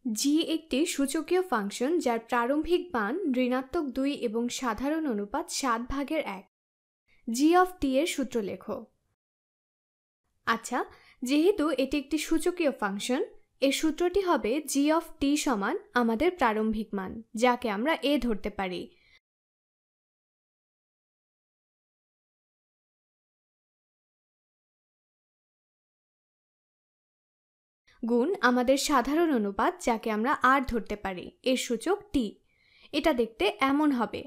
জি একটি সূচকীয় ফাংশন যার প্রারম্ভিক মান ঋণাত্মক 2 এবং সাধারণ অনুপাত 7/1। জি অফ টি এর সূত্র লেখো। আচ্ছা, যেহেতু এটি একটি সূচকীয় ফাংশন, এর সূত্রটি হবে জি অফ টি সমান আমাদের প্রারম্ভিক মান, যাকে আমরা এ ধরতে পারি, গুণ আমাদের সাধারণ অনুপাত, যাকে আমরা আর ধরতে পারি, এর সূচক টি। এটা দেখতে এমন হবে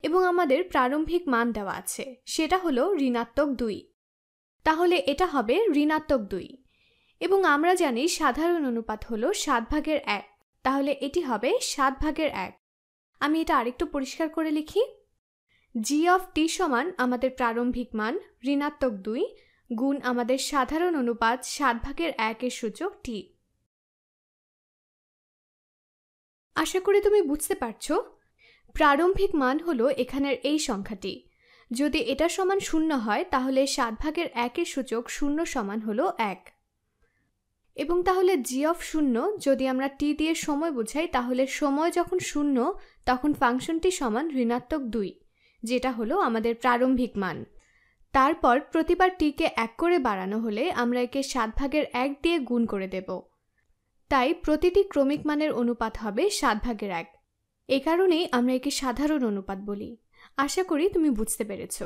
এবং আমাদের প্রারম্ভিক মান দেওয়া আছে, সেটা হলো ঋণাত্মক 2। তাহলে এটা হবে ঋণাত্মক 2 এবং আমরা জানি সাধারণ অনুপাত হলো 7/1। তাহলে এটি হবে 7/1। আমি এটা আরেকটু পরিষ্কার করে লিখি। জি অফ টি সমান আমাদের প্রারম্ভিক মান ঋণাত্মক 2 গুণ আমাদের সাধারণ অনুপাত 7/1 এর সূচক টি। আশা করি তুমি বুঝতে পারছো। প্রারম্ভিক মান হলো এখানের এই সংখ্যাটি। যদি এটা সমান 0 হয় তাহলে 7/1 এর সূচক 0 সমান হলো 1। এবং তাহলে জি অফ 0 যদি আমরা টি দিয়ে সময় বোঝাই, তাহলে সময় যখন 0 তখন ফাংশনটি সমান ঋণাত্মক 2, যেটা হলো আমাদের প্রারম্ভিক মান। তারপর প্রতিবার টিকে 1 করে বাড়ানো হলে আমরা একে 7/1 দিয়ে গুণ করে দেব। তাই প্রতিটি ক্রমিক মানের অনুপাত হবে 7/1। এই কারণেই আমরা একে সাধারণ অনুপাত বলি। আশা করি তুমি বুঝতে পেরেছো।